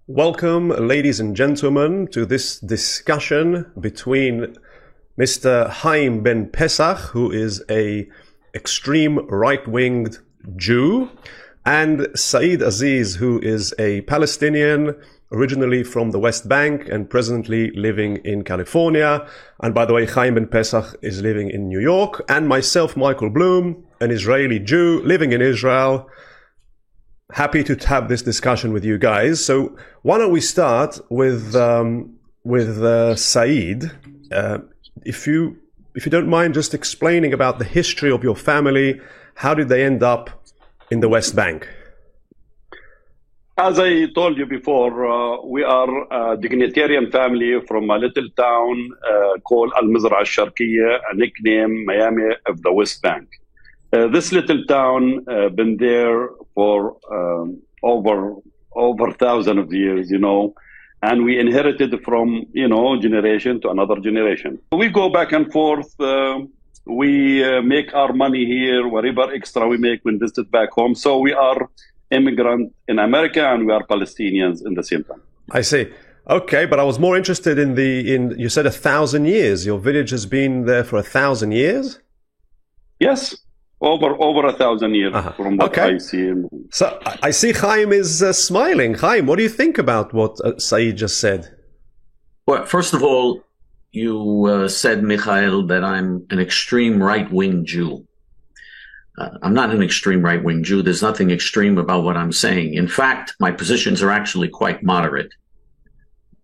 Welcome, ladies and gentlemen, to this discussion between Mr. Chaim ben Pesach, who is a extreme right-winged Jew, and Saeed Aziz, who is a Palestinian, originally from the West Bank and presently living in California. And by the way, Chaim ben Pesach is living in New York, and myself, Michael Bloom, an Israeli Jew living in Israel. Happy to have this discussion with you guys. So why don't we start with Saeed? If you don't mind just explaining about the history of your family, how did they end up in the West Bank? As I told you before, we are a dignitarian family from a little town called Al-Mizra al-Sharqiyya, a nickname Miami of the West Bank. This little town been there for over 1,000 of years, and we inherited from, generation to another generation. We go back and forth. We make our money here, whatever extra we make when visit back home. So we are immigrant in America and we are Palestinians in the same time. I see. Okay, but I was more interested in you said 1,000 years. Your village has been there for 1,000 years? Yes. Over 1,000 years from what I see. So I see Chaim is smiling. Chaim, what do you think about what Saeed just said? Well, first of all, you said, Michael, that I'm an extreme right-wing Jew. I'm not an extreme right-wing Jew. There's nothing extreme about what I'm saying. In fact, my positions are actually quite moderate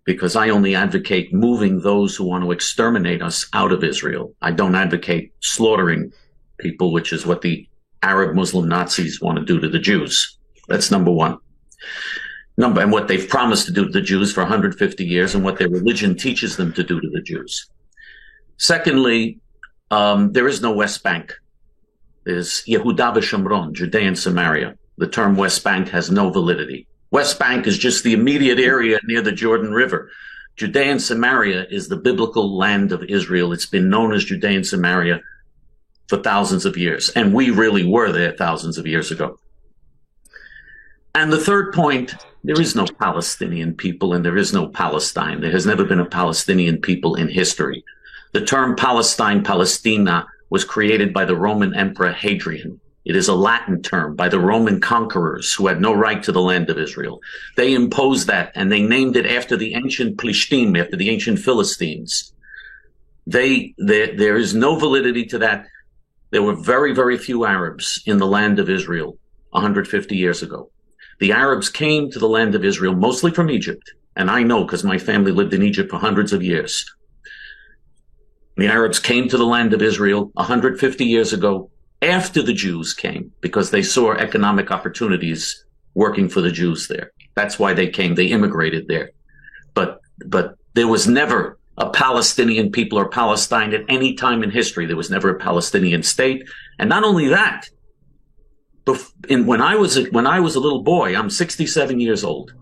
because I only advocate moving those who want to exterminate us out of Israel. I don't advocate slaughtering people, which is what the Arab Muslim Nazis want to do to the Jews. That's number one. And what they've promised to do to the Jews for 150 years and what their religion teaches them to do to the Jews. Secondly, there is no West Bank. There's Yehuda v'Shomron, Judea and Samaria. The term West Bank has no validity. West Bank is just the immediate area near the Jordan River. Judea and Samaria is the biblical land of Israel. It's been known as Judea and Samaria for thousands of years. And we really were there thousands of years ago. And the third point, there is no Palestinian people and there is no Palestine. There has never been a Palestinian people in history. The term Palestine, Palestina, was created by the Roman Emperor Hadrian. It is a Latin term by the Roman conquerors who had no right to the land of Israel. They imposed that and they named it after the ancient Plishtim, after the ancient Philistines. There is no validity to that. There were very, very few Arabs in the land of Israel 150 years ago. The Arabs came to the land of Israel mostly from Egypt. And I know because my family lived in Egypt for hundreds of years. The Arabs came to the land of Israel 150 years ago after the Jews came because they saw economic opportunities working for the Jews there. That's why they came. They immigrated there. But there was never a Palestinian people or Palestine at any time in history. There was never a Palestinian state. And not only that, when I was a little boy, I'm 67 years old.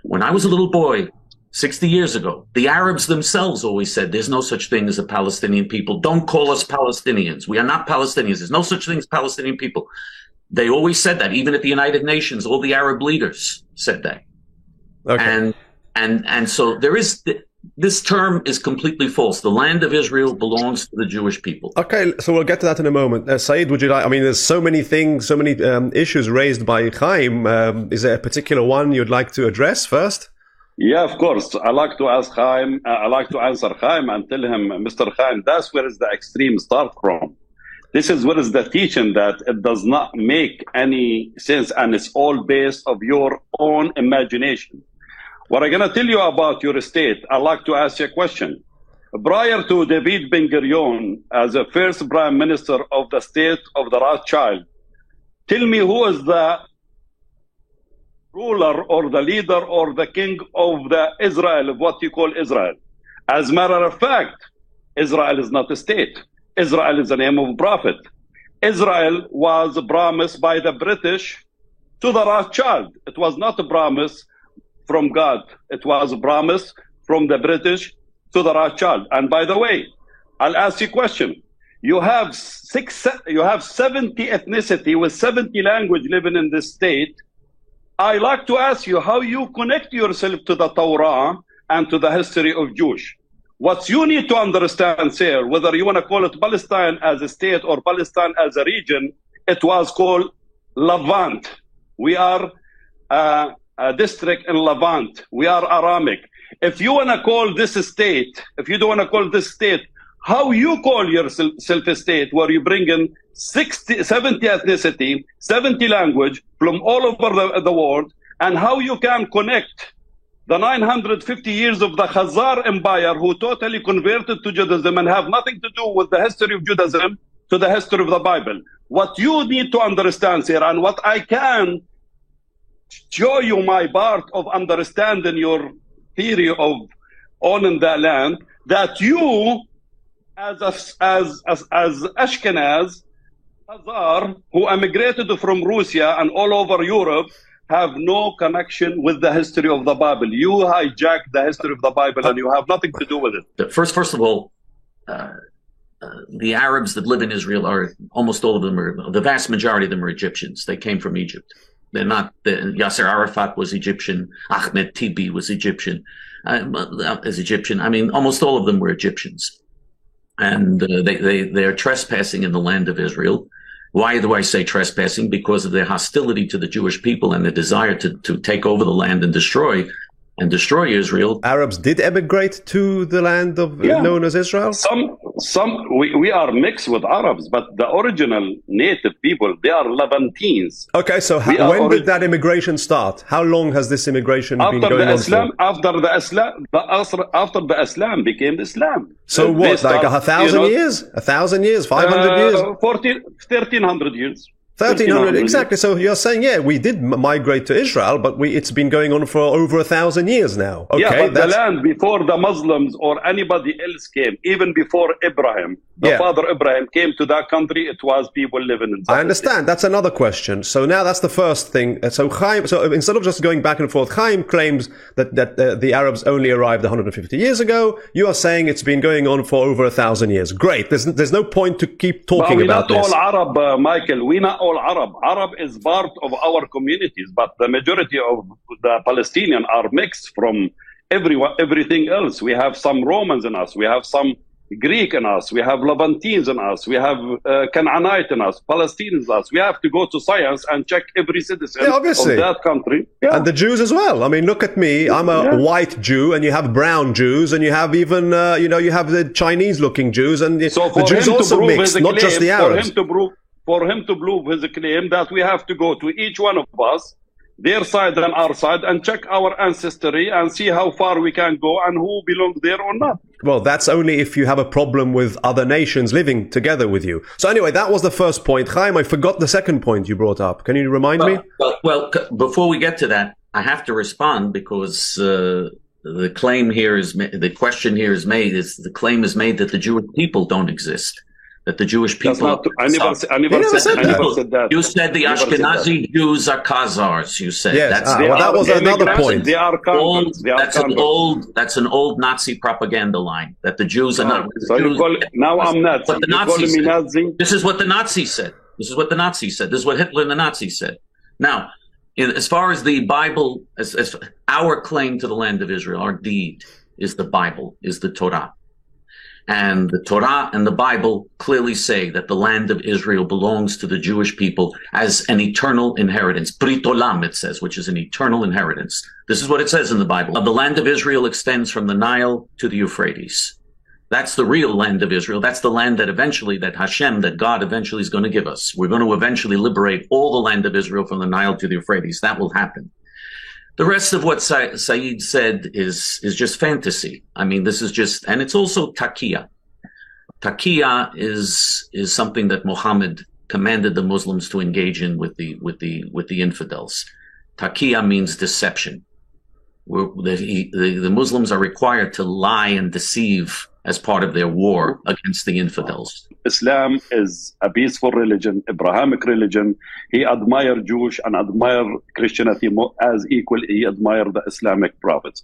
When I was a little boy, 60 years ago, the Arabs themselves always said, there's no such thing as a Palestinian people. Don't call us Palestinians. We are not Palestinians. There's no such thing as Palestinian people. They always said that. Even at the United Nations, all the Arab leaders said that. Okay. And so there is... This term is completely false. The land of Israel belongs to the Jewish people. Okay, so we'll get to that in a moment. Saeed, would you like, there's so many things, so many issues raised by Chaim. Is there a particular one you'd like to address first? Yeah, of course. I like to ask Chaim, I like to answer Chaim and tell him, Mr. Chaim, that's where is the extreme start from. This is where is the teaching that it does not make any sense and it's all based of your own imagination. What I'm going to tell you about your state, I'd like to ask you a question. Prior to David Ben-Gurion as the first prime minister of the state of the Rothschild, tell me who is the ruler or the leader or the king of the Israel, of what you call Israel. As a matter of fact, Israel is not a state. Israel is the name of a prophet. Israel was promised by the British to the Rothschild. It was not a promise from God. It was a promise from the British to the Rothschild. And by the way, I'll ask you a question. You have 70 ethnicity with 70 language living in this state. I like to ask you how you connect yourself to the Torah and to the history of Jewish. What you need to understand, sir, whether you want to call it Palestine as a state or Palestine as a region, it was called Levant. We are a district in Levant. We are Aramic. If you want to call this a state, if you don't want to call this state, how you call yourself a state where you bring in 70 ethnicity, 70 language from all over the world, and how you can connect the 950 years of the Khazar Empire who totally converted to Judaism and have nothing to do with the history of Judaism to the history of the Bible. What you need to understand here, and what I can show you my part of understanding your theory of owning the land, that you, as Ashkenaz, Khazar, who emigrated from Russia and all over Europe, have no connection with the history of the Bible. You hijack the history of the Bible and you have nothing to do with it. First of all, the Arabs that live in Israel are, almost all of them are, the vast majority of them are Egyptians. They came from Egypt. They're not, Yasser Arafat was Egyptian, Ahmed Tibi was Egyptian, is Egyptian. I mean, almost all of them were Egyptians. And they are trespassing in the land of Israel. Why do I say trespassing? Because of their hostility to the Jewish people and their desire to take over the land and destroy Israel. Arabs did emigrate to the land of known as Israel? We are mixed with Arabs, but the original native people, they are Levantines. Okay, so when did that immigration start? How long has this immigration been going on for? After the Islam became Islam. So what, like 1,000 years? 1,000 years? 500 years? 1,300 years. 1,300, exactly. So you're saying, yeah, we did migrate to Israel, but it's been going on for over 1,000 years now. Okay, yeah, but the land before the Muslims or anybody else came, even before Abraham, father Abraham came to that country, it was people living in. I understand. That's another question. So now that's the first thing. So Chaim, so instead of just going back and forth, Chaim claims that the Arabs only arrived 150 years ago. You are saying it's been going on for over 1,000 years. Great. There's no point to keep talking about this. We're not all Arab, Michael. We're not all Arab. Arab is part of our communities, but the majority of the Palestinians are mixed from everything else. We have some Romans in us. We have some Greek in us. We have Levantines in us. We have Canaanite in us. Palestinians in us. We have to go to science and check every citizen of that country. Yeah. And the Jews as well. I mean, look at me. I'm a white Jew, and you have brown Jews, and you have even, you have the Chinese-looking Jews, and so the Jews also mixed, not just the Arabs. For him to prove his claim that we have to go to each one of us, their side and our side, and check our ancestry and see how far we can go and who belongs there or not. Well, that's only if you have a problem with other nations living together with you. So anyway, that was the first point. Chaim, I forgot the second point you brought up. Can you remind me? Well, before we get to that, I have to respond because the claim here is, the question here is made, the claim is made that the Jewish people don't exist. That the Jewish people... I never said that. You said the Ashkenazi Jews are Khazars, you said. Yes, that was another point. They are converts. That's an old Nazi propaganda line, that the Jews are not... Now I'm Nazi. What the Nazis said. Nazi? This is what the Nazis said. This is what the Nazis said. This is what Hitler and the Nazis said. Now, as far as the Bible, as our claim to the land of Israel, our deed is the Bible, is the Torah. And the Torah and the Bible clearly say that the land of Israel belongs to the Jewish people as an eternal inheritance. Brit Olam, it says, which is an eternal inheritance. This is what it says in the Bible. The land of Israel extends from the Nile to the Euphrates. That's the real land of Israel. That's the land that that God eventually is going to give us. We're going to eventually liberate all the land of Israel from the Nile to the Euphrates. That will happen. The rest of what Saeed said is just fantasy. I mean, this is just, and it's also taqiyya. Taqiyya is something that Muhammad commanded the Muslims to engage in with the infidels. Taqiyya means deception. The Muslims are required to lie and deceive as part of their war against the infidels. Islam is a peaceful religion, Abrahamic religion. He admired Jewish and admired Christianity as equal. He admired the Islamic prophets.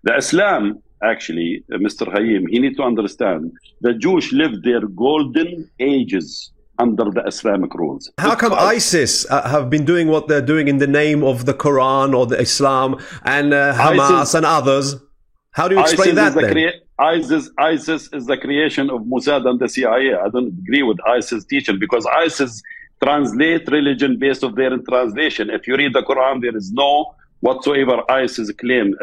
The Islam, actually, Mr. Hayim, he need to understand, the Jewish lived their golden ages under the Islamic rules. How come ISIS have been doing what they're doing in the name of the Quran or the Islam, and Hamas and others? How do you explain that then? ISIS is the creation of Mossad and the CIA. I don't agree with ISIS teaching, because ISIS translate religion based on their translation. If you read the Quran, there is no whatsoever ISIS claim.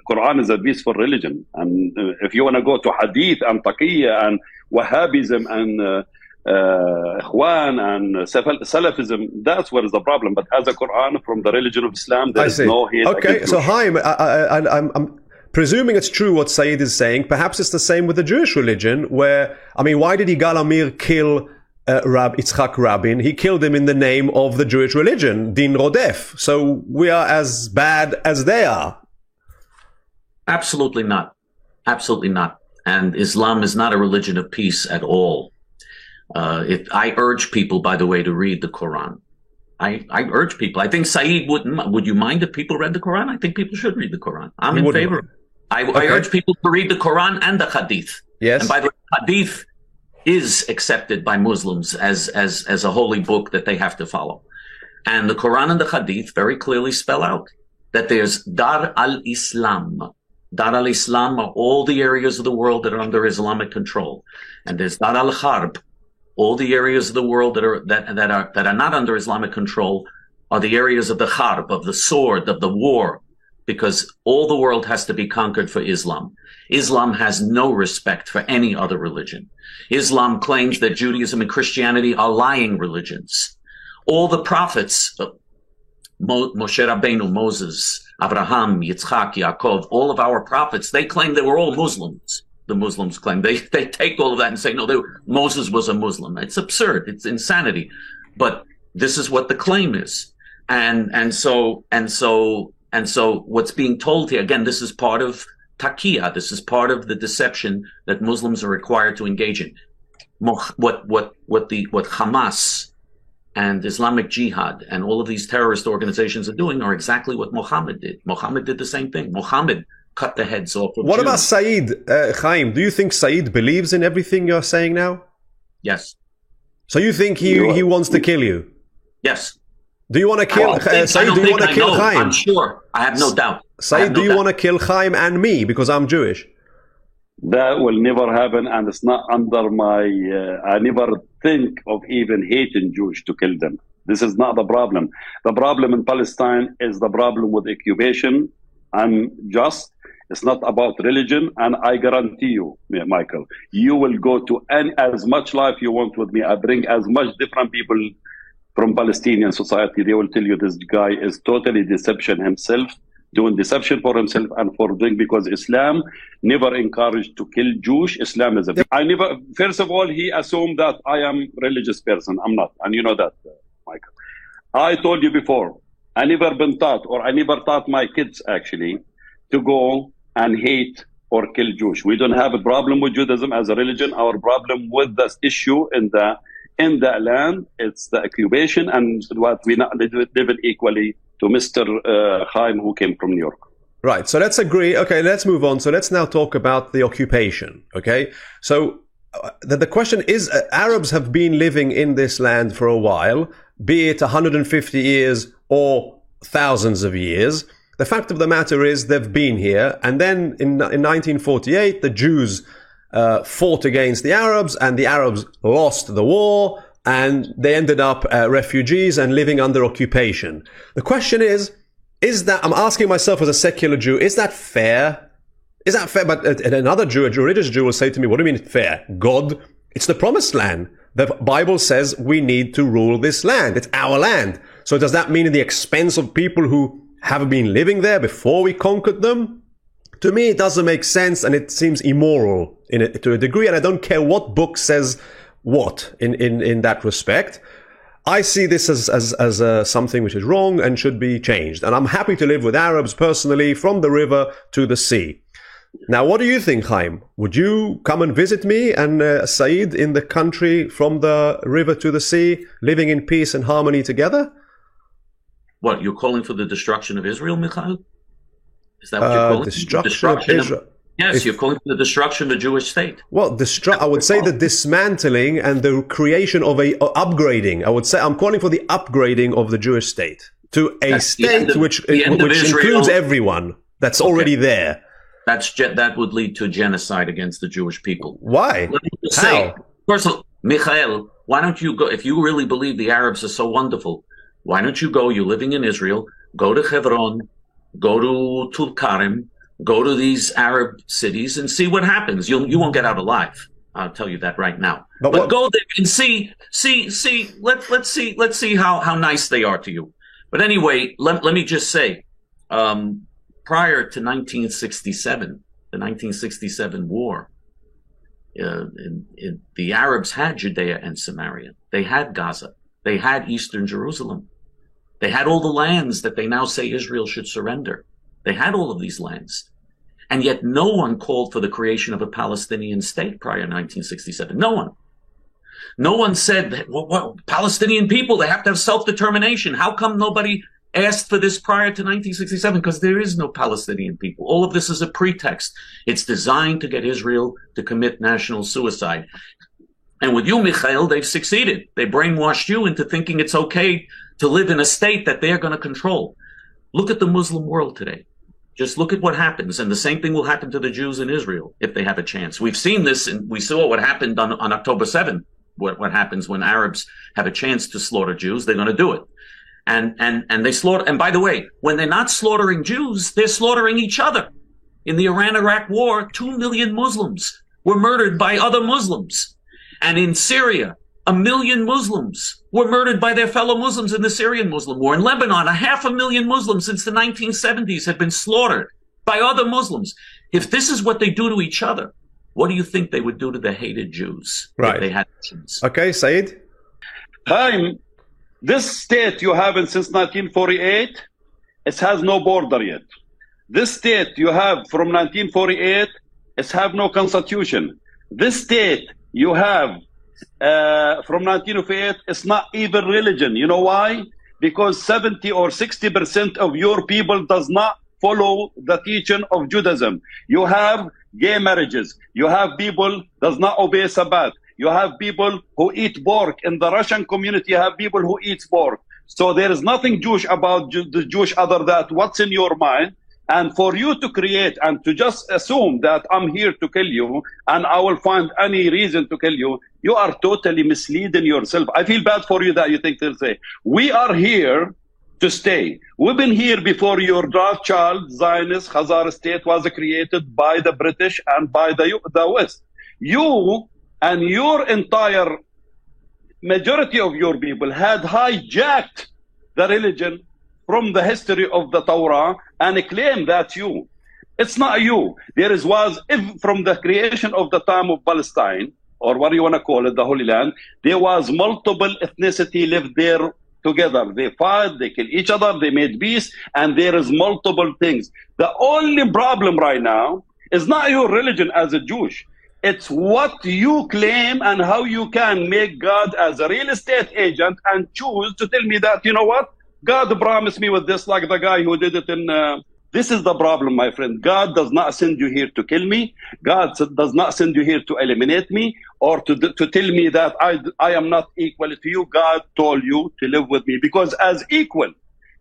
Quran is a peaceful religion. And if you want to go to Hadith and Taqiyya and Wahhabism and Ikhwan and Salafism, that's where is the problem. But as a Quran from the religion of Islam, there is no hate. Okay, so Haim, I'm presuming it's true what Said is saying. Perhaps it's the same with the Jewish religion, where, I mean, why did Yigal Amir kill Yitzhak Rabin? He killed him in the name of the Jewish religion, Din Rodef. So we are as bad as they are. Absolutely not. Absolutely not. And Islam is not a religion of peace at all. I urge people, by the way, to read the Quran. I urge people. I think Saeed wouldn't. Would you mind if people read the Quran? I think people should read the Quran. I'm in favor. I urge people to read the Quran and the Hadith. Yes. And by the way, Hadith is accepted by Muslims as a holy book that they have to follow. And the Quran and the Hadith very clearly spell out that there's Dar al-Islam. Dar al-Islam are all the areas of the world that are under Islamic control. And there's Dar al-Harb. All the areas of the world that are not under Islamic control are the areas of the harb, of the sword, of the war, because all the world has to be conquered for Islam. Islam has no respect for any other religion. Islam claims that Judaism and Christianity are lying religions. All the prophets, Moshe Rabbeinu, Moses, Abraham, Yitzchak, Yaakov, all of our prophets, they claim they were all Muslims. The Muslims claim they take all of that and say, no, Moses was a Muslim. It's absurd. It's insanity. But this is what the claim is. And so what's being told here, again, this is part of taqiyya. This is part of the deception that Muslims are required to engage in. What Hamas and Islamic Jihad and all of these terrorist organizations are doing are exactly what Muhammad did. Muhammad did the same thing. Muhammad cut the heads off of What Jews. about Said, Chaim? Do you think Said believes in everything you're saying now? Yes. So you think he wants to kill you? Yes. Do you want to kill Said? Do you want to kill Chaim? I'm sure. I have no doubt. Said, do you want to kill Chaim and me because I'm Jewish? That will never happen, and it's not under my. I never think of even hating Jews to kill them. This is not the problem. The problem in Palestine is the problem with occupation. I'm just. It's not about religion, and I guarantee you, Michael, you will go to as much life you want with me. I bring as much different people from Palestinian society. They will tell you this guy is totally deception himself, doing deception for himself and for doing, because Islam never encouraged to kill Jewish. Islam is first of all, he assumed that I am religious person. I'm not. And you know that, Michael. I told you before, I never been taught, or I never taught my kids actually, to go and hate or kill Jewish. We don't have a problem with Judaism as a religion. Our problem with this issue in the land, it's the occupation, and what we not living equally to Mr. Chaim, who came from New York. Right. So let's agree. Okay, let's move on. So let's now talk about the occupation. Okay. So the question is, Arabs have been living in this land for a while, be it 150 years or thousands of years. The fact of the matter is they've been here. And then in 1948, the Jews fought against the Arabs, and the Arabs lost the war, and they ended up refugees and living under occupation. The question is that, I'm asking myself as a secular Jew, is that fair? Is that fair? But another Jew, a religious Jew, will say to me, what do you mean fair? God, it's the promised land. The Bible says we need to rule this land. It's our land. So does that mean at the expense of people who have been living there before we conquered them? To me, it doesn't make sense, and it seems immoral to a degree, and I don't care what book says what in that respect. I see this as something which is wrong and should be changed. And I'm happy to live with Arabs personally from the river to the sea. Now, what do you think, Chaim? Would you come and visit me and Said in the country from the river to the sea, living in peace and harmony together? What, you're calling for the destruction of Israel, Michael? Is that what you're calling? Destruction of Israel. Yes, you're calling for the destruction of the Jewish state. Well, I would say the dismantling and the creation of upgrading. I would say I'm calling for the upgrading of the Jewish state to a state which includes everyone that's already there. That would lead to genocide against the Jewish people. Why? Let me just say, first of all, Michael, why don't you go, if you really believe the Arabs are so wonderful, why don't you go, you're living in Israel, go to Hebron, go to Tulkarem, go to these Arab cities and see what happens. You won't get out alive. I'll tell you that right now. But go there and see. Let's see how nice they are to you. But anyway, let me just say, prior to 1967, the 1967 war, the Arabs had Judea and Samaria. They had Gaza. They had Eastern Jerusalem. They had all the lands that they now say Israel should surrender. They had all of these lands. And yet no one called for the creation of a Palestinian state prior to 1967. No one. No one said that, well, Palestinian people, they have to have self-determination. How come nobody asked for this prior to 1967? Because there is no Palestinian people. All of this is a pretext. It's designed to get Israel to commit national suicide. And with you, Michael, they've succeeded. They brainwashed you into thinking it's okay to live in a state that they're going to control. Look at the Muslim world today. Just look at what happens, and the same thing will happen to the Jews in Israel if they have a chance. We've seen this, and we saw what happened on October 7th. What happens when Arabs have a chance to slaughter Jews, they're going to do it. And they slaughter. And by the way, when they're not slaughtering Jews, they're slaughtering each other. In the Iran-Iraq war, 2 million Muslims were murdered by other Muslims. And in Syria, 1 million Muslims were murdered by their fellow Muslims in the Syrian Muslim war. In Lebanon, 500,000 Muslims since the 1970s have been slaughtered by other Muslims. If this is what they do to each other, what do you think they would do to the hated Jews? Right. If they had Jews? Okay, Said. Chaim, this state you have since 1948, it has no border yet. This state you have from 1948, it have no constitution. This state you have from 1948, it's not even religion. You know why? Because 70 or 60% of your people does not follow the teaching of Judaism. You have gay marriages. You have people does not obey Sabbath. You have people who eat pork. In the Russian community, you have people who eat pork. So there is nothing Jewish about the Jewish other than what's in your mind. And for you to create and to just assume that I'm here to kill you and I will find any reason to kill you, you are totally misleading yourself. I feel bad for you that you think they'll say, we are here to stay. We've been here before your Rothschild, Zionist, Khazar state was created by the British and by the West. You and your entire majority of your people had hijacked the religion from the history of the Torah and claim that you. It's not you. There was, from the creation of the time of Palestine, or what do you want to call it, the Holy Land, there was multiple ethnicity lived there together. They fought, they killed each other, they made peace, and there is multiple things. The only problem right now is not your religion as a Jewish. It's what you claim and how you can make God as a real estate agent and choose to tell me that, you know what? God promised me with this, like the guy who did it in... This is the problem, my friend. God does not send you here to kill me. God does not send you here to eliminate me or to tell me that I am not equal to you. God told you to live with me because as equal,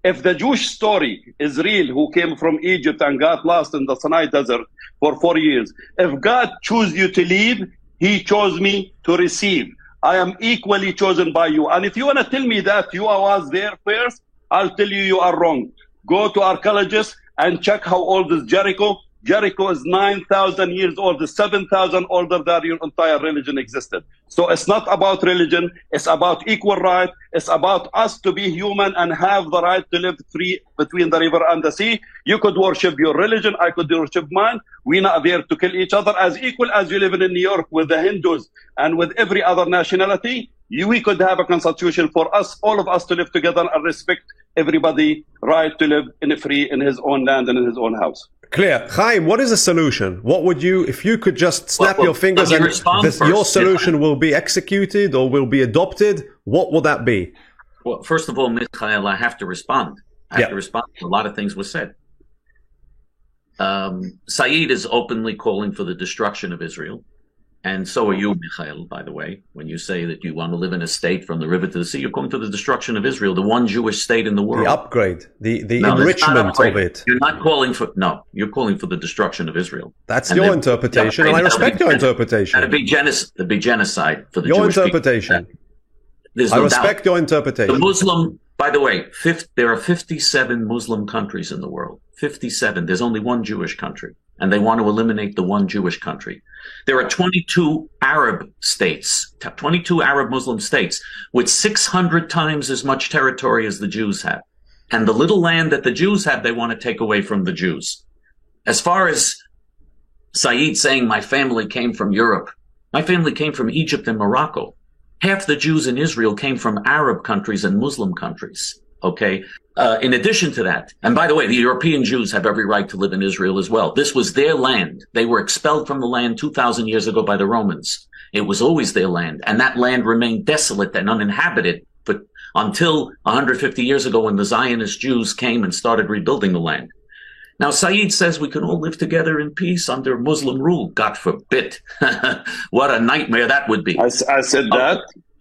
if the Jewish story is real, who came from Egypt and got lost in the Sinai desert for 4 years, if God chose you to leave, he chose me to receive. I am equally chosen by you. And if you want to tell me that you was there first, I'll tell you you are wrong. Go to archaeologists and check how old is Jericho. Jericho is 9,000 years old, 7,000 older than your entire religion existed. So it's not about religion. It's about equal right. It's about us to be human and have the right to live free between the river and the sea. You could worship your religion. I could worship mine. We're not there to kill each other. As equal as you live in New York with the Hindus and with every other nationality, we could have a constitution for us, all of us to live together and respect everybody right to live in his own land and in his own house. Clear. Chaim, what is a solution? What would you, if you could just snap your fingers and your solution will be executed or will be adopted, what will that be? Well, first of all, Michael, I have to respond. I have to respond to a lot of things were said. Saeed is openly calling for the destruction of Israel. And so are you, Michael, by the way, when you say that you want to live in a state from the river to the sea. You're calling for the destruction of Israel, the one Jewish state in the world. The upgrade, the enrichment of it. You're not calling for, no, you're calling for the destruction of Israel. That's your interpretation, and I respect your interpretation. It'd be genocide for the your Jewish interpretation. People. I respect your interpretation. The Muslim, by the way, there are 57 Muslim countries in the world. 57. There's only one Jewish country. And they want to eliminate the one Jewish country. There are 22 Arab states, 22 Arab Muslim states, with 600 times as much territory as the Jews have. And the little land that the Jews have, they want to take away from the Jews. As far as Saeed saying my family came from Europe, my family came from Egypt and Morocco. Half the Jews in Israel came from Arab countries and Muslim countries. Okay. In addition to that, and by the way, the European Jews have every right to live in Israel as well. This was their land. They were expelled from the land 2,000 years ago by the Romans. It was always their land, and that land remained desolate and uninhabited but until 150 years ago when the Zionist Jews came and started rebuilding the land. Now, Saeed says we can all live together in peace under Muslim rule. God forbid. What a nightmare that would be. I said that.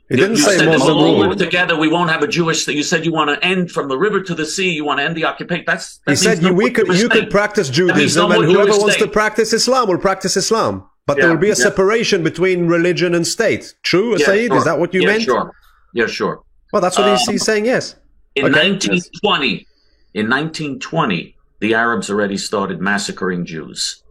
He didn't say Muslim we'll all rule. live together. We won't have a Jewish state. You said you want to end from the river to the sea. You want to end the occupation. He said you could practice Judaism, and whoever wants to practice Islam will practice Islam. But there will be a separation between religion and state. True, Saeed? Sure. Is that what you meant? Sure. Yeah, sure. Well, that's what he's saying, yes. In 1920, the Arabs already started massacring Jews.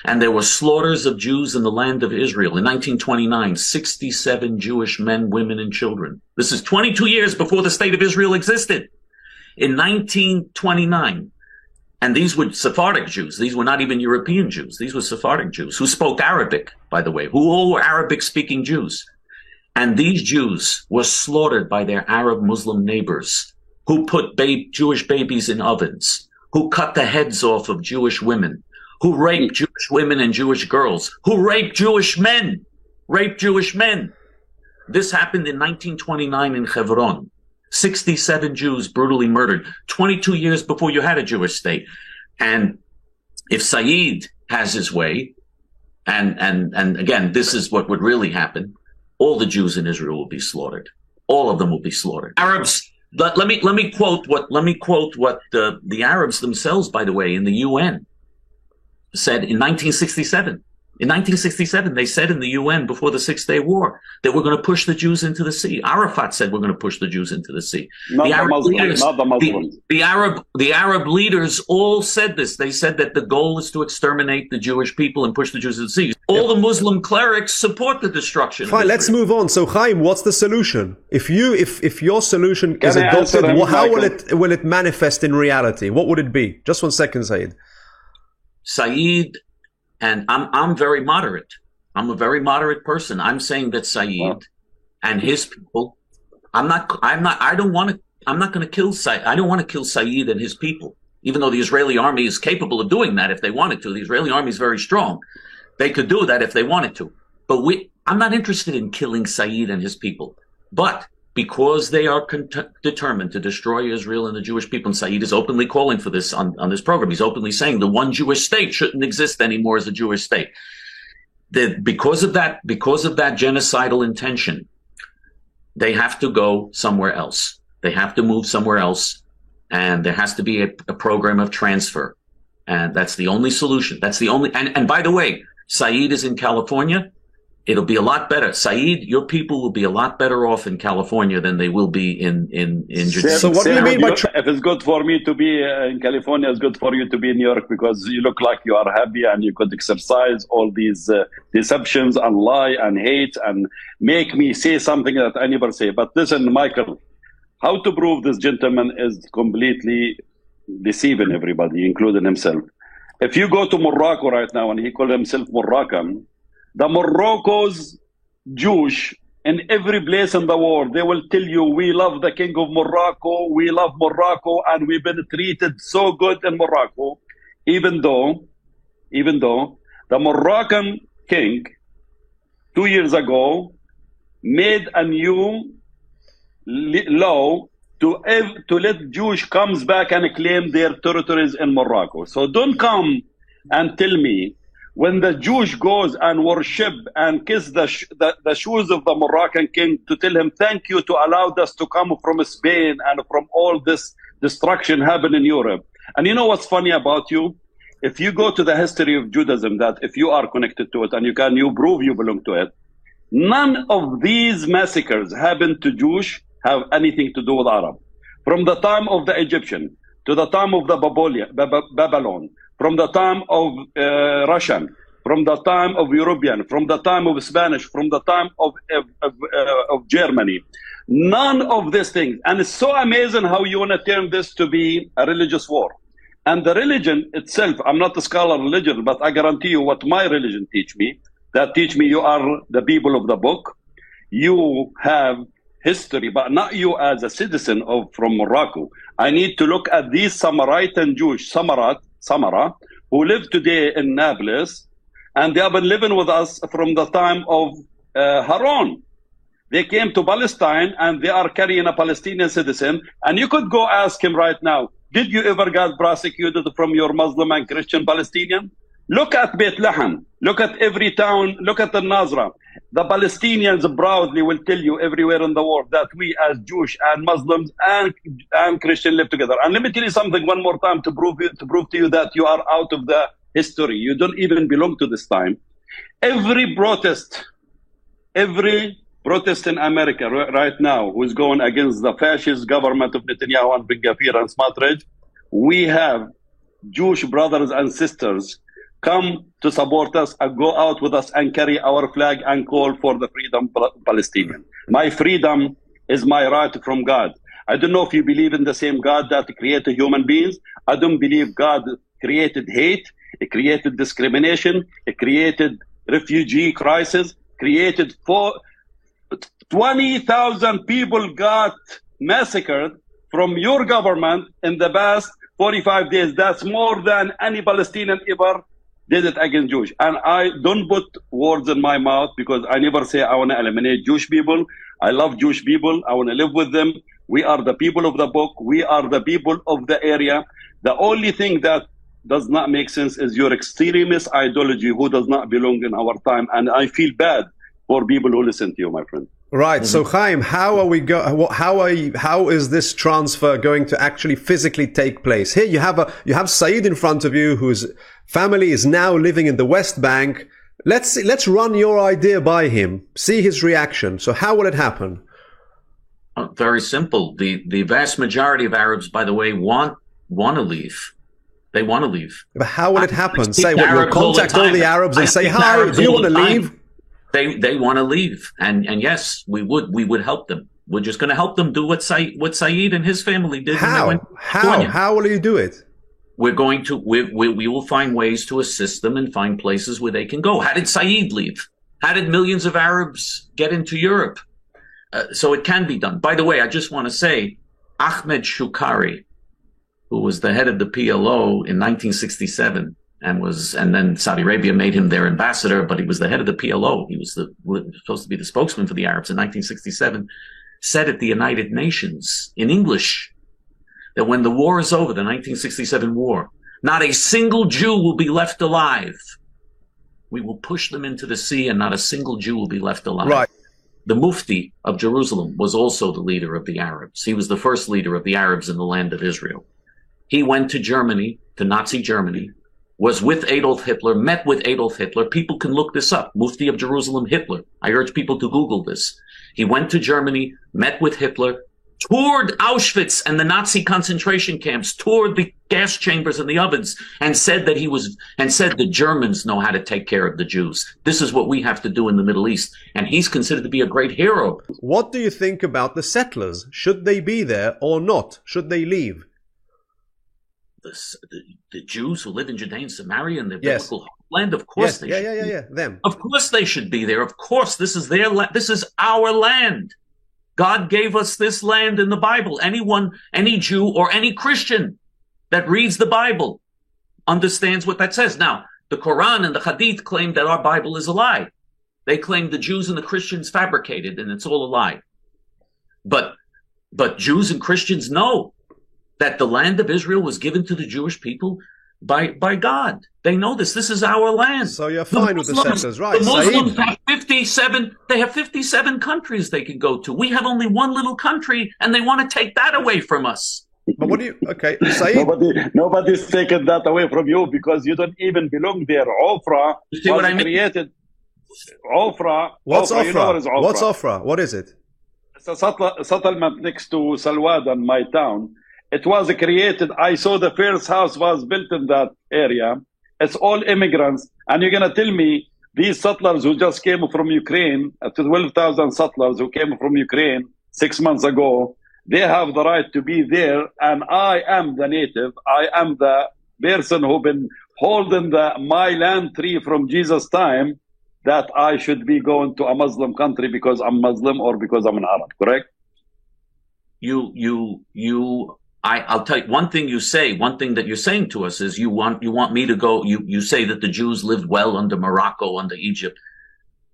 And there were slaughters of Jews in the land of Israel. In 1929, 67 Jewish men, women, and children. This is 22 years before the state of Israel existed. In 1929, and these were Sephardic Jews. These were not even European Jews. These were Sephardic Jews who spoke Arabic, by the way, who all were Arabic-speaking Jews. And these Jews were slaughtered by their Arab Muslim neighbors who put Jewish babies in ovens, who cut the heads off of Jewish women, who raped Jewish women and Jewish girls, who raped Jewish men. This happened in 1929 in Hebron. 67 Jews brutally murdered, 22 years before you had a Jewish state. And if Saeed has his way, and again, this is what would really happen, all the Jews in Israel will be slaughtered. All of them will be slaughtered. Arabs, let me quote what the Arabs themselves, by the way, in the UN, said in 1967. In 1967, they said in the UN before the Six-Day War that we're going to push the Jews into the sea. Arafat said we're going to push the Jews into the sea. The Arab leaders all said this. They said that the goal is to exterminate the Jewish people and push the Jews into the sea. All the Muslim clerics support the destruction. Fine, let's move on. So, Chaim, what's the solution? If your solution is adopted, how will it manifest in reality? What would it be? Just 1 second, Saeed. Saeed, and I'm very moderate. I'm a very moderate person. I'm saying that Saeed and his people, I'm not going to kill Saeed. I don't want to kill Saeed and his people, even though the Israeli army is capable of doing that if they wanted to. The Israeli army is very strong. They could do that if they wanted to. But I'm not interested in killing Saeed and his people. But because they are determined to destroy Israel and the Jewish people, and Saeed is openly calling for this on this program. He's openly saying the one Jewish state shouldn't exist anymore as a Jewish state. Because of that genocidal intention, they have to go somewhere else. They have to move somewhere else, and there has to be a program of transfer. And that's the only solution. That's the only, and by the way, Saeed is in California. It'll be a lot better. Saeed, your people will be a lot better off in California than they will be in Judea. So what do you mean by... If it's good for me to be in California, it's good for you to be in New York because you look like you are happy and you could exercise all these deceptions and lie and hate and make me say something that I never say. But listen, Michael, how to prove this gentleman is completely deceiving everybody, including himself. If you go to Morocco right now and he calls himself Moroccan, the Morocco's Jewish in every place in the world, they will tell you, we love the king of Morocco, we love Morocco, and we've been treated so good in Morocco, even though the Moroccan king 2 years ago made a new law to let Jewish comes back and claim their territories in Morocco. So don't come and tell me, when the Jewish goes and worship and kiss the shoes of the Moroccan king to tell him, thank you to allow us to come from Spain and from all this destruction happen in Europe. And you know what's funny about you? If you go to the history of Judaism, that if you are connected to it and you prove you belong to it, none of these massacres happened to Jewish have anything to do with Arab. From the time of the Egyptian, to the time of the Babylon, from the time of Russian, from the time of European, from the time of Spanish, from the time of Germany. None of these things. And it's so amazing how you want to turn this to be a religious war. And the religion itself, I'm not a scholar of religion, but I guarantee you what my religion teach me, that teach me you are the people of the book. You have history, but not you as a citizen from Morocco. I need to look at these Samaritan Jewish, Samara, who live today in Nablus, and they have been living with us from the time of Harun. They came to Palestine and they are carrying a Palestinian citizen. And you could go ask him right now, did you ever get prosecuted from your Muslim and Christian Palestinian? Look at Bethlehem. Look at every town. Look at the Nazra. The Palestinians proudly will tell you everywhere in the world that we as Jewish and Muslims and Christian live together. And let me tell you something one more time to prove to you that you are out of the history. You don't even belong to this time. Every protest in America right now who is going against the fascist government of Netanyahu and Ben Gvir and Smotrich, we have Jewish brothers and sisters come to support us and go out with us and carry our flag and call for the freedom Palestinian. My freedom is my right from God. I don't know if you believe in the same God that created human beings. I don't believe God created hate. It created discrimination. It created refugee crisis. Created 20,000 people got massacred from your government in the past 45 days. That's more than any Palestinian ever did it against Jewish. And I don't put words in my mouth because I never say I want to eliminate Jewish people. I love Jewish people. I want to live with them. We are the people of the book. We are the people of the area. The only thing that does not make sense is your extremist ideology who does not belong in our time. And I feel bad for people who listen to you, my friend. Right. So, Chaim, how is this transfer going to actually physically take place? Here you have Saeed in front of you, whose family is now living in the West Bank. Let's run your idea by him, see his reaction. So, how will it happen? Very simple. The vast majority of Arabs, by the way, want to leave. They want to leave. But how will it happen? Say, you'll contact all the Arabs and say, "Hi, do you want to leave?" They want to leave, and yes, we would help them. We're just going to help them do what Saeed and his family did. How will you do it? We will find ways to assist them and find places where they can go. How did Saeed leave? How did millions of Arabs get into Europe? So it can be done. By the way, I just want to say, Ahmed Shukari, who was the head of the PLO in 1967. And then Saudi Arabia made him their ambassador, but he was the head of the PLO. He was supposed to be the spokesman for the Arabs in 1967, said at the United Nations in English that when the war is over, the 1967 war, not a single Jew will be left alive. We will push them into the sea and not a single Jew will be left alive. Right. The Mufti of Jerusalem was also the leader of the Arabs. He was the first leader of the Arabs in the land of Israel. He went to Germany, to Nazi Germany, was with Adolf Hitler, met with Adolf Hitler. People can look this up. Mufti of Jerusalem, Hitler. I urge people to Google this. He went to Germany, met with Hitler, toured Auschwitz and the Nazi concentration camps, toured the gas chambers and the ovens, and said that the Germans know how to take care of the Jews. This is what we have to do in the Middle East. And he's considered to be a great hero. What do you think about the settlers? Should they be there or not? Should they leave? The Jews who live in Judea and Samaria and their biblical land, of course they should be. Them. Of course they should be there. Of course, this is their land. This is our land. God gave us this land in the Bible. Any Jew or any Christian that reads the Bible understands what that says. Now, the Quran and the Hadith claim that our Bible is a lie. They claim the Jews and the Christians fabricated and it's all a lie. But Jews and Christians know that the land of Israel was given to the Jewish people by God. They know this. This is our land. So you're fine with the settlers, right? The Muslims have 57. They have 57 countries they can go to. We have only one little country, and they want to take that away from us. But what do you? Okay, Saeed. Nobody's taken that away from you because you don't even belong there. Ofra was created. Ofra. What's Ofra? You know what is Ofra? What's Ofra? What is it? It's a settlement next to Salwadan, my town. It was created. I saw the first house was built in that area. It's all immigrants. And you're going to tell me these settlers who just came from Ukraine, 12,000 settlers who came from Ukraine 6 months ago, they have the right to be there. And I am the native. I am the person who's been holding the my land tree from Jesus' time, that I should be going to a Muslim country because I'm Muslim or because I'm an Arab, correct? I'll tell you one thing one thing that you're saying to us is you want me to go, you say that the Jews lived well under Morocco, under Egypt.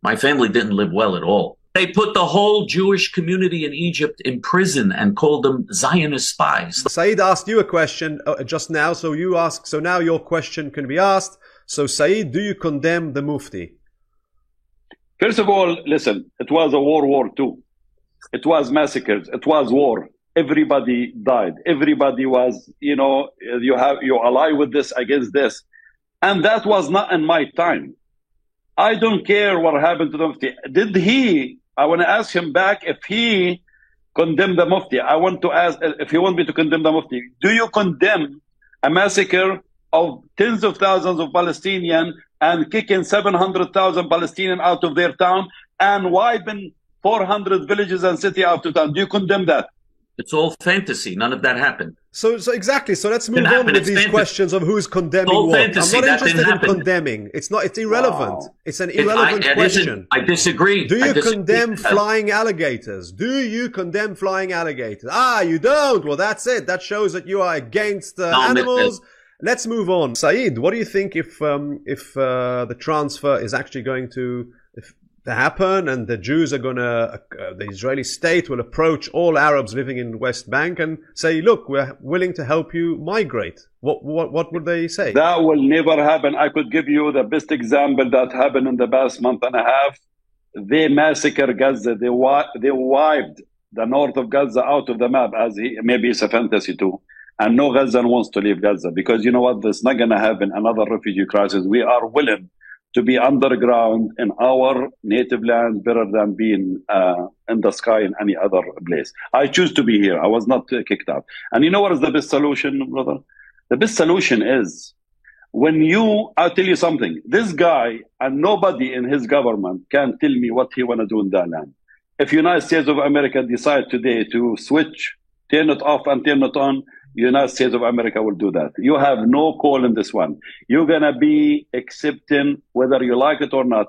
My family didn't live well at all. They put the whole Jewish community in Egypt in prison and called them Zionist spies. Saeed asked you a question just now, so now your question can be asked. So Saeed, do you condemn the Mufti? First of all, listen, it was a World War II. It was massacres. It was war. Everybody died. Everybody was, you ally with this, against this. And that was not in my time. I don't care what happened to the Mufti. I want to ask him back if he condemned the Mufti. I want to ask if he wants me to condemn the Mufti. Do you condemn a massacre of tens of thousands of Palestinians and kicking 700,000 Palestinians out of their town and wiping 400 villages and cities out of town? Do you condemn that? It's all fantasy. None of that happened. So exactly. So let's move on with these questions of who's condemning what. Fantasy. I'm not interested in condemning. It's irrelevant. Wow. It's an irrelevant question. I disagree. Do you condemn flying alligators? Do you condemn flying alligators? You don't. Well, that's it. That shows that you are against animals. Let's move on. Saeed, what do you think if the transfer is actually going to happen, and the Jews are going to, the Israeli state will approach all Arabs living in West Bank and say, look, we're willing to help you migrate? What would they say? That will never happen. I could give you the best example that happened in the past month and a half. They massacred Gaza. They wiped the north of Gaza out of the map, maybe it's a fantasy too. And no Gazan wants to leave Gaza because you know what? There's not going to happen another refugee crisis. We are willing to be underground in our native land better than being in the sky in any other place. I choose to be here. I was not kicked out. And you know what is the best solution, brother? The best solution is I'll tell you something. This guy and nobody in his government can tell me what he want to do in that land. If United States of America decide today to switch, turn it off and turn it on, United States of America will do that. You have no call in this one. You're going to be accepting, whether you like it or not,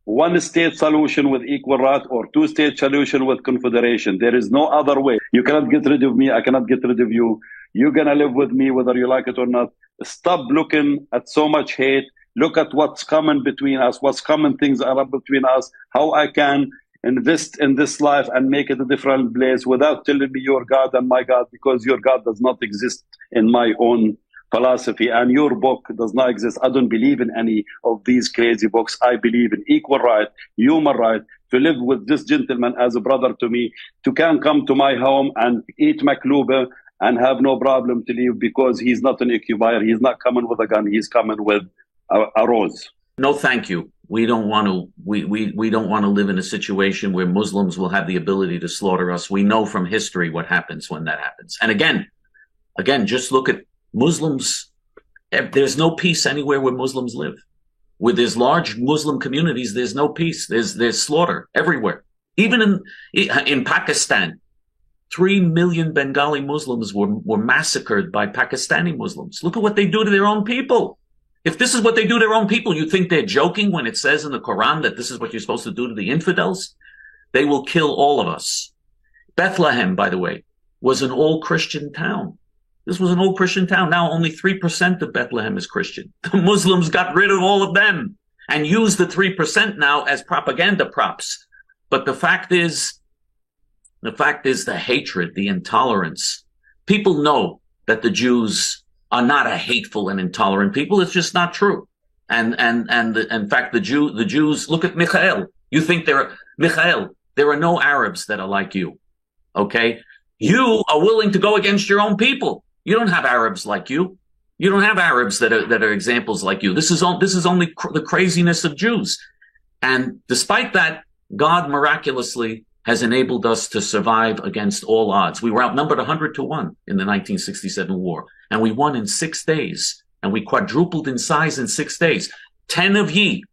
one state solution with equal right or two state solution with confederation. There is no other way. You cannot get rid of me. I cannot get rid of you. You're going to live with me, whether you like it or not. Stop looking at so much hate. Look at what's common between us, what's common things are between us, how I can invest in this life and make it a different place without telling me your God and my God, because your God does not exist in my own philosophy and your book does not exist. I don't believe in any of these crazy books. I believe in equal right, human right, to live with this gentleman as a brother to me, to can come to my home and eat makluba and have no problem to leave because he's not an occupier. He's not coming with a gun. He's coming with a rose. No, thank you. We don't want to. We don't want to live in a situation where Muslims will have the ability to slaughter us. We know from history what happens when that happens. And again, just look at Muslims. There's no peace anywhere where Muslims live. Where there's large Muslim communities, there's no peace. There's slaughter everywhere. Even in Pakistan, 3 million Bengali Muslims were massacred by Pakistani Muslims. Look at what they do to their own people. If this is what they do to their own people, you think they're joking when it says in the Quran that this is what you're supposed to do to the infidels? They will kill all of us. Bethlehem, by the way, was an all-Christian town. This was an all-Christian town. Now only 3% of Bethlehem is Christian. The Muslims got rid of all of them and use the 3% now as propaganda props. But the fact is the hatred, the intolerance. People know that the Jews are not a hateful and intolerant people. It's just not true. And in fact, the Jews, look at Michael. You think Michael, there are no Arabs that are like you. Okay? You are willing to go against your own people. You don't have Arabs like you. You don't have Arabs that are examples like you. This is only the craziness of Jews. And despite that, God miraculously has enabled us to survive against all odds. We were outnumbered 100-1 in the 1967 war, and we won in 6 days, and we quadrupled in size in 6 days. 10 of ye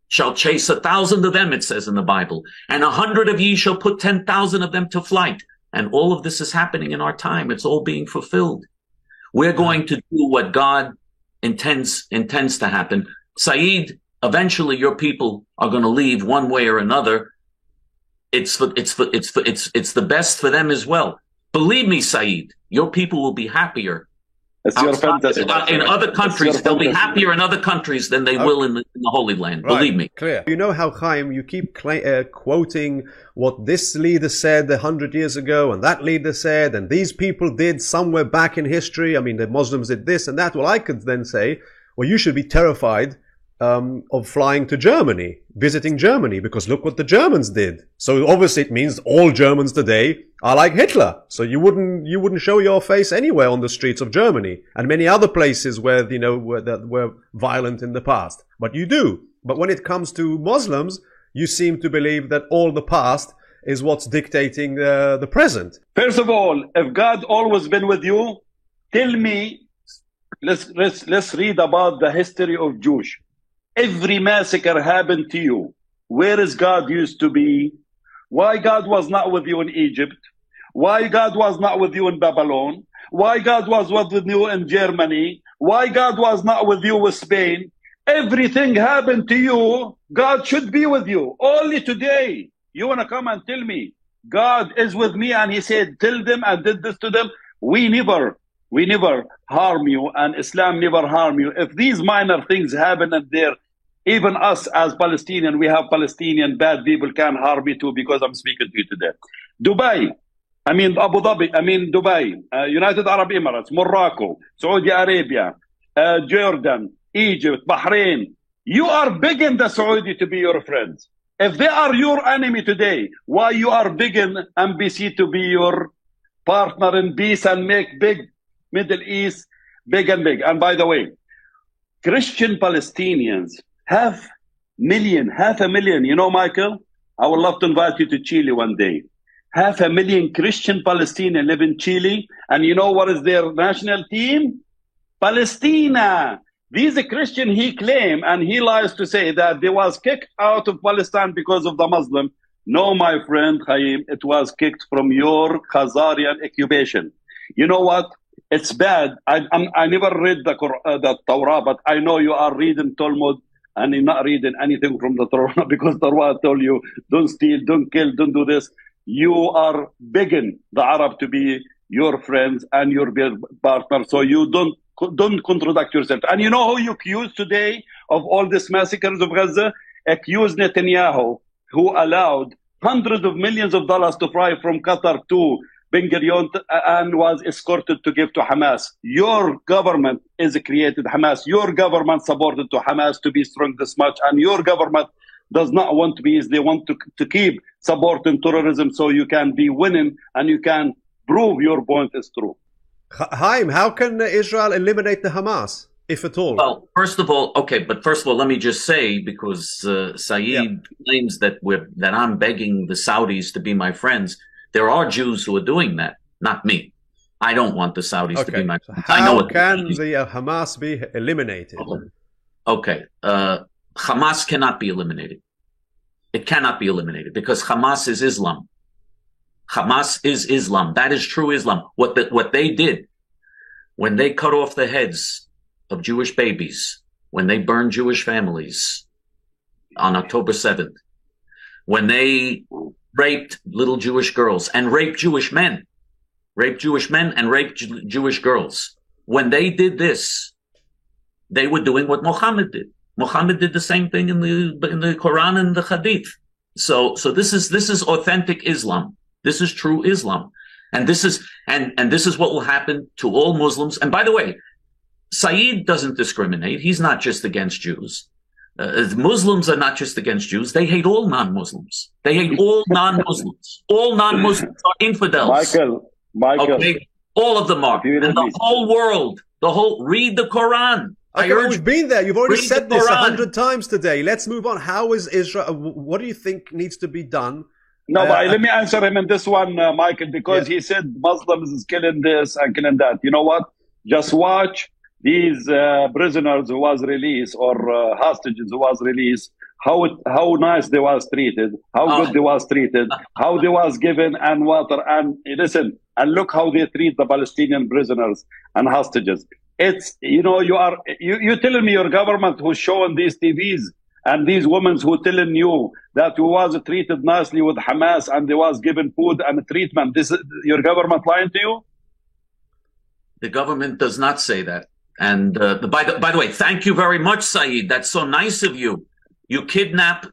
shall chase 1,000 of them, it says in the Bible, and 100 of ye shall put 10,000 of them to flight. And all of this is happening in our time. It's all being fulfilled. We're going to do what God intends to happen. Saeed, eventually your people are going to leave one way or another. It's the best for them as well. Believe me, Saeed, your people will be happier. In other countries, they'll be happier in other countries than they will in the Holy Land. Right. Believe me. Clear. You know how, Chaim, you keep quoting what this leader said 100 years ago, and that leader said, and these people did somewhere back in history. I mean, the Muslims did this and that. Well, I could then say, well, you should be terrified of flying to Germany, visiting Germany, because look what the Germans did. So obviously it means all Germans today are like Hitler. So you wouldn't show your face anywhere on the streets of Germany and many other places where, that were violent in the past. But you do. But when it comes to Muslims, you seem to believe that all the past is what's dictating the present. First of all, if God always been with you, tell me, let's read about the history of Jews. Every massacre happened to you. Where is God used to be? Why God was not with you in Egypt? Why God was not with you in Babylon? Why God was with you in Germany? Why God was not with you with Spain? Everything happened to you. God should be with you. Only today, you want to come and tell me, God is with me and he said, tell them and did this to them. We never harm you and Islam never harm you. If these minor things happen and there, even us as Palestinian, we have Palestinian bad people can harm me too because I'm speaking to you today. Dubai, Abu Dhabi, Dubai, United Arab Emirates, Morocco, Saudi Arabia, Jordan, Egypt, Bahrain. You are begging the Saudi to be your friends. If they are your enemy today, why you are begging embassy to be your partner in peace and make big Middle East big and big? And by the way, Christian Palestinians, half a million, you know, Michael, I would love to invite you to Chile one day. 500,000 Christian Palestinians live in Chile, and you know what is their national team? Palestina. These Christian, he claimed, and he lies to say that they was kicked out of Palestine because of the Muslim. No, my friend Chaim, it was kicked from your Khazarian occupation. You know what? It's bad. I never read the Torah, but I know you are reading Talmud, and you're not reading anything from the Torah because Torah told you, don't steal, don't kill, don't do this. You are begging the Arab to be your friends and your partner, so you don't contradict yourself. And you know who you accuse today of all these massacres of Gaza? Accuse Netanyahu, who allowed hundreds of millions of dollars to fly from Qatar to Ben Gurion and was escorted to give to Hamas. Your government is created Hamas. Your government supported to Hamas to be strong this much, and your government does not want peace. They want to keep supporting terrorism so you can be winning and you can prove your point is true. Chaim, how can Israel eliminate the Hamas, if at all? Well, first of all, let me just say, because Saeed claims that I'm begging the Saudis to be my friends. There are Jews who are doing that, not me. I don't want the Saudis to be my friends. How can the Hamas be eliminated? Okay. Hamas cannot be eliminated. It cannot be eliminated because Hamas is Islam. Hamas is Islam. That is true Islam. What they did when they cut off the heads of Jewish babies, when they burned Jewish families on October 7th, when they raped little Jewish girls and raped Jewish men and raped Jewish girls. When they did this, they were doing what Muhammad did. Muhammad did the same thing in the Quran and the Hadith. So this is authentic Islam. This is true Islam. And this is what will happen to all Muslims. And by the way, Saeed doesn't discriminate. He's not just against Jews. Muslims are not just against Jews. They hate all non-Muslims. They hate all non-Muslims. All non-Muslims are infidels. Michael. Okay? All of them are. And the whole world, read the Quran. Okay, we've been there. You've already said this 100 times today. Let's move on. How is Israel? What do you think needs to be done? No, but let me answer him in this one, Michael, because he said Muslims is killing this and killing that. You know what? Just watch these prisoners who was released or hostages who was released, how nice they was treated, how good they was treated, how they was given and water. And listen, and look how they treat the Palestinian prisoners and hostages. It's, you know, you're telling me your government who's showing these TVs and these women who telling you that you was treated nicely with Hamas and they was given food and treatment. This is your government lying to you? The government does not say that. And by the way, thank you very much, Saeed. That's so nice of you. You kidnap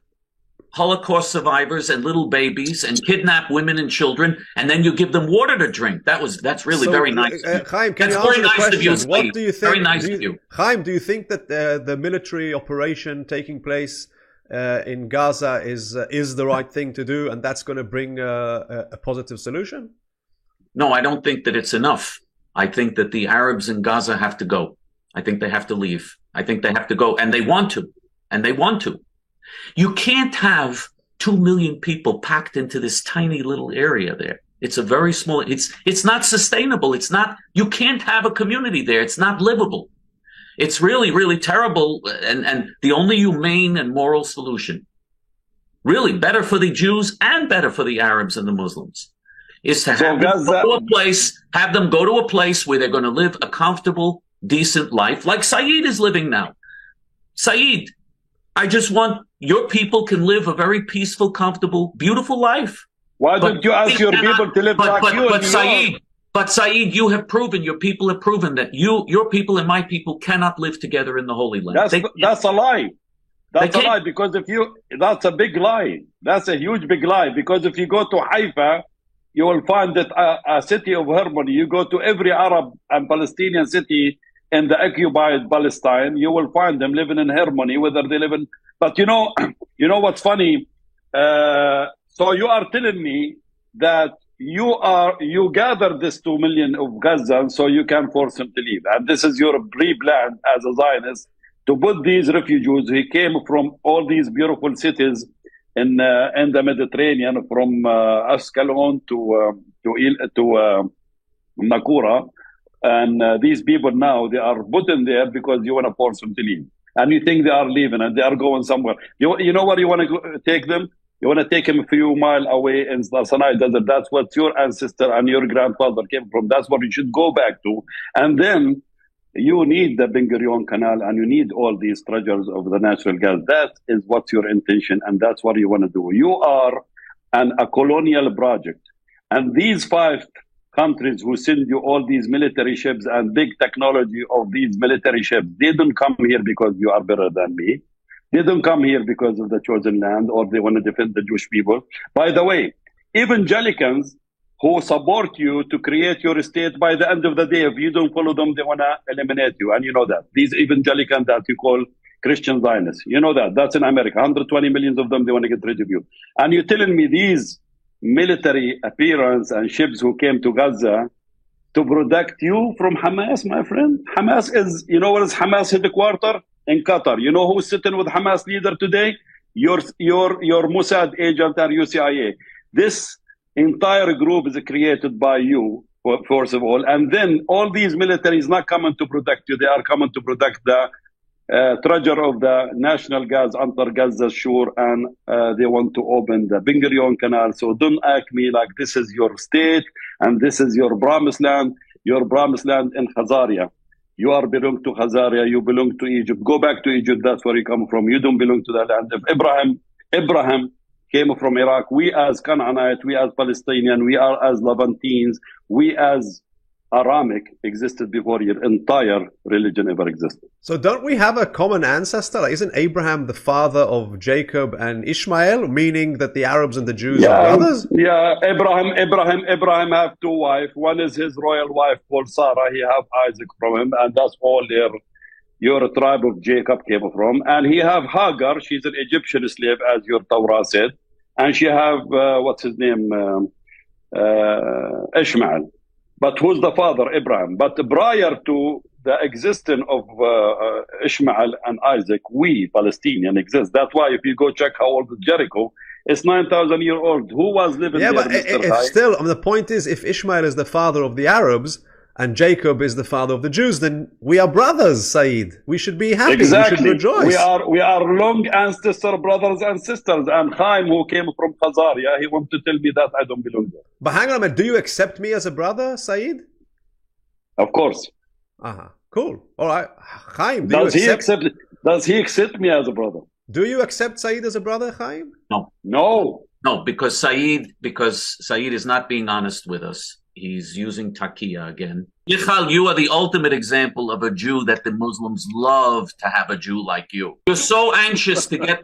Holocaust survivors and little babies and kidnap women and children, and then you give them water to drink. That's really very nice. Chaim, can you answer the question? What do you think? Very nice of you. Chaim, do you think that the military operation taking place in Gaza is the right thing to do, and that's going to bring a positive solution? No, I don't think that it's enough. I think that the Arabs in Gaza have to go. I think they have to leave. I think they have to go, and they want to. And they want to. You can't have 2 million people packed into this tiny little area there. It's a very small, it's not sustainable. It's not, you can't have a community there. It's not livable. It's really, really terrible. And the only humane and moral solution, really better for the Jews and better for the Arabs and the Muslims, is to have them go to a place where they're going to live a comfortable, decent life like Saeed is living now. Saeed, I just want your people can live a very peaceful, comfortable, beautiful life. Why don't you ask your people to live like you? But Saeed, you have proven, your people have proven that your people and my people cannot live together in the Holy Land. That's a lie. That's a lie, because that's a big lie. That's a huge big lie, because if you go to Haifa, you will find that a city of harmony. You go to every Arab and Palestinian city in the occupied Palestine, you will find them living in harmony, whether they live in. But you know what's funny? So you are telling me that you gathered this 2 million of Gazans so you can force them to leave, and this is your pre-plan as a Zionist to put these refugees who came from all these beautiful cities in the Mediterranean, from Ascalon to Nakura. And these people now, they are put in there because you want to force them to leave. And you think they are leaving and they are going somewhere. You know where you want to take them? You want to take them a few miles away in the Sinai Desert. That's what your ancestor and your grandfather came from. That's what you should go back to. And then you need the Ben Gurion Canal and you need all these treasures of the natural gas. That is what's your intention, and that's what you want to do. You are a colonial project. And these 5 countries who send you all these military ships and big technology of these military ships, they don't come here because you are better than me. They don't come here because of the chosen land or they want to defend the Jewish people. By the way, evangelicals who support you to create your state, by the end of the day, if you don't follow them, they want to eliminate you. And you know that. These evangelicals that you call Christian Zionists, you know that. That's in America. 120 million of them, they want to get rid of you. And you're telling me these military appearance and ships who came to Gaza to protect you from Hamas, my friend? Hamas is, you know what is Hamas headquarters? In Qatar. You know who's sitting with Hamas leader today? Your Mossad agent or UCIA. This entire group is created by you, first of all. And then all these military is not coming to protect you. They are coming to protect the treasure of the national gas under Gaza shore, and they want to open the Ben Gurion Canal. So don't act me like this is your state and this is your promised land in Khazaria. You are belong to Khazaria, you belong to Egypt. Go back to Egypt, that's where you come from. You don't belong to the land of Abraham came from Iraq. We as Canaanite, we as Palestinian, we are as Levantines, we as Aramic existed before your entire religion ever existed. So don't we have a common ancestor? Like, isn't Abraham the father of Jacob and Ishmael, meaning that the Arabs and the Jews are brothers? Yeah, Abraham have two wives. One is his royal wife called Sarah. He have Isaac from him, and that's all your tribe of Jacob came from. And he have Hagar. She's an Egyptian slave, as your Torah said. And she have, what's his name? Ishmael. But who's the father? Abraham. But prior to the existence of Ishmael and Isaac, we Palestinians exist. That's why if you go check how old is Jericho, it's 9,000 years old. Who was living there? But if still, the point is, if Ishmael is the father of the Arabs and Jacob is the father of the Jews, then we are brothers, Saeed. We should be happy. Exactly. We should rejoice. We are long ancestor brothers and sisters. And Chaim, who came from Khazaria, he wanted to tell me that I don't belong there. But hang on a minute. Do you accept me as a brother, Saeed? Of course. Cool. All right. Chaim, Does he accept me as a brother? Do you accept Saeed as a brother, Chaim? No, because Saeed is not being honest with us. He's using takia again. Michal, you are the ultimate example of a Jew that the Muslims love to have a Jew like you. You're so anxious to get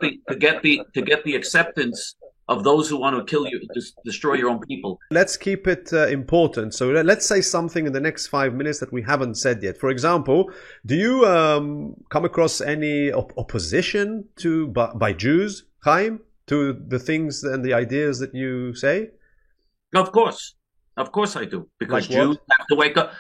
the acceptance of those who want to kill you, destroy your own people. Let's keep it important. So let's say something in the next 5 minutes that we haven't said yet. For example, do you come across any opposition by Jews, Chaim, to the things and the ideas that you say? Of course I do. Because like Jews have to wake up.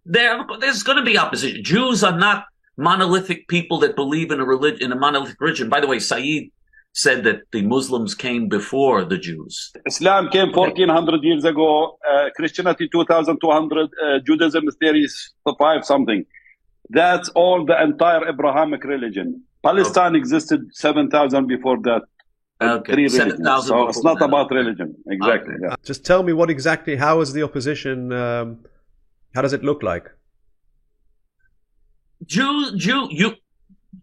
There's going to be opposition. Jews are not monolithic people that believe in a monolithic religion. By the way, Saeed said that the Muslims came before the Jews. Islam came 1400 years ago, Christianity 2200, Judaism is 35 something. That's all the entire Abrahamic religion. Palestine existed 7,000 before that. Okay, 7,000. So it's not about religion. Exactly. Okay. Yeah. Just tell me how is the opposition, how does it look like?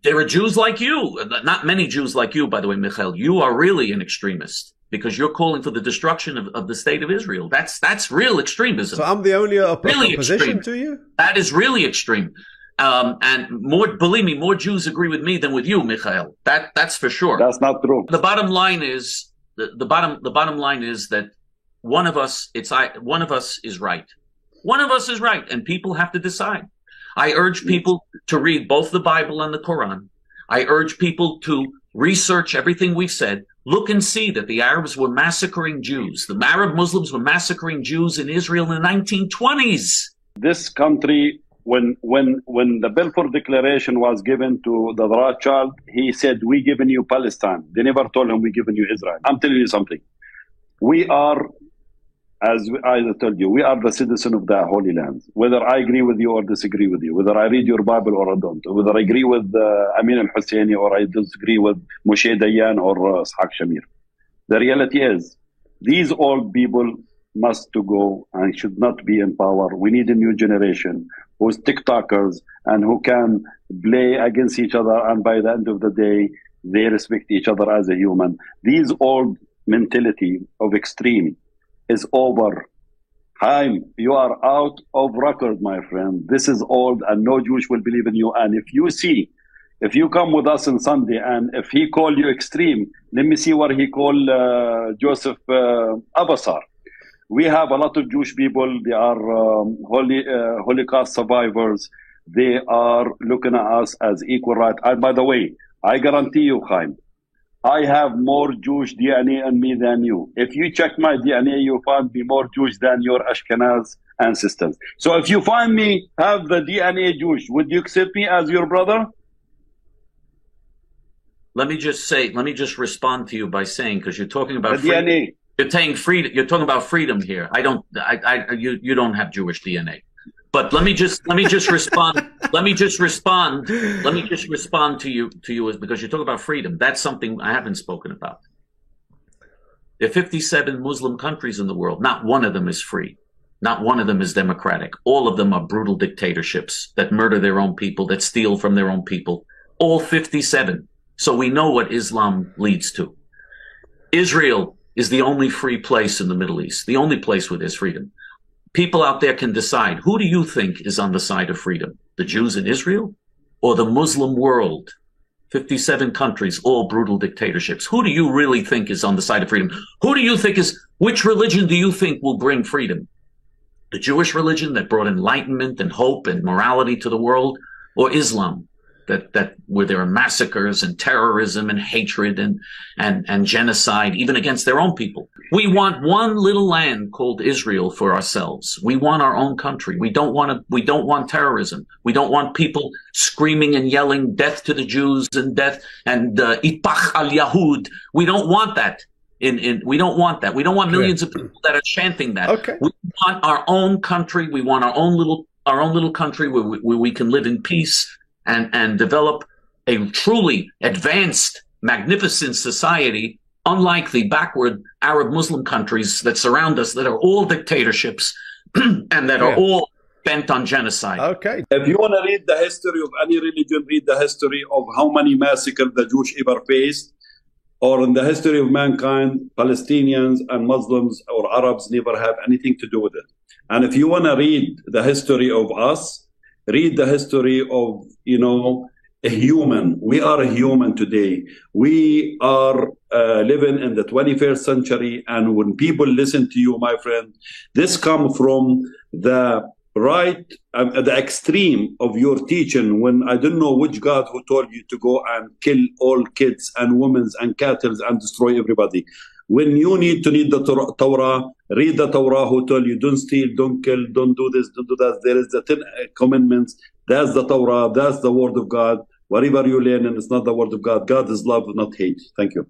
There are Jews like you. Not many Jews like you, by the way, Michael. You are really an extremist because you're calling for the destruction of the state of Israel. That's real extremism. So I'm the only opposition to you? That is really extreme. And believe me, more Jews agree with me than with you, Michael. That's for sure. That's not true. The bottom line is the bottom line is that one of us is right. One of us is right, and people have to decide. I urge people to read both the Bible and the Quran. I urge people to research everything we've said. Look and see that the Arabs were massacring Jews. The Arab Muslims were massacring Jews in Israel in the 1920s. This country, when the Balfour Declaration was given to the Rothschild, he said, "We given you Palestine." They never told him, "We given you Israel." I'm telling you something. We are, as I told you, we are the citizen of the Holy Land. Whether I agree with you or disagree with you, whether I read your Bible or I don't, whether I agree with Amin al-Husseini or I disagree with Moshe Dayan or Ishaq Shamir. The reality is, these old people must to go and should not be in power. We need a new generation who's TikTokers and who can play against each other, and by the end of the day, they respect each other as a human. These old mentality of extreme is over. Chaim, you are out of record, my friend. This is old and no Jewish will believe in you. And if you come with us on Sunday and if he call you extreme, let me see what he call Joseph Abbasar. We have a lot of Jewish people. They are Holocaust survivors. They are looking at us as equal right. And by the way, I guarantee you, Chaim, I have more Jewish DNA in me than you. If you check my DNA, you find me more Jewish than your Ashkenaz ancestors. So if you find me have the DNA Jewish, would you accept me as your brother? Let me just respond to you by saying, because you're talking about freedom. DNA. You're talking about freedom here. You don't have Jewish DNA. But let me just respond. Let me just respond to you because you're talking about freedom. That's something I haven't spoken about. There are 57 Muslim countries in the world. Not one of them is free. Not one of them is democratic. All of them are brutal dictatorships that murder their own people, that steal from their own people. All 57. So we know what Islam leads to. Israel is the only free place in the Middle East, the only place where there's freedom. people out there can decide. Who do you think is on the side of freedom? The Jews in Israel or the Muslim world? 57 countries, all brutal dictatorships. Who do you really think is on the side of freedom? Which religion do you think will bring freedom? The Jewish religion that brought enlightenment and hope and morality to the world, or Islam, that where there are massacres and terrorism and hatred and genocide, even against their own people. We want one little land called Israel for ourselves. We want our own country. We don't want terrorism. We don't want people screaming and yelling death to the Jews and death and Itach al Yahud. We don't want that. We don't want that. We don't want millions of people that are chanting that. Okay. We want our own country. We want our own little country where we can live in peace and develop a truly advanced, magnificent society, unlike the backward Arab Muslim countries that surround us, that are all dictatorships and that are all bent on genocide. Okay. If you want to read the history of any religion, read the history of how many massacres the Jews ever faced, or in the history of mankind, Palestinians and Muslims or Arabs never have anything to do with it. And if you want to read the history of us, read the history of, a human. We are a human today. We are living in the 21st century. And when people listen to you, my friend, this comes from the right, the extreme of your teaching, when I don't know which God who told you to go and kill all kids and women and cattle and destroy everybody. When you need the Torah, read the Torah who told you don't steal, don't kill, don't do this, don't do that. There is the 10 commandments. That's the Torah. That's the word of God. Whatever you learn, and it's not the word of God. God is love, not hate. Thank you.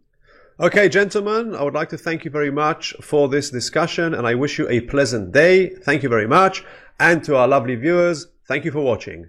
Okay, gentlemen, I would like to thank you very much for this discussion, and I wish you a pleasant day. Thank you very much. And to our lovely viewers, thank you for watching.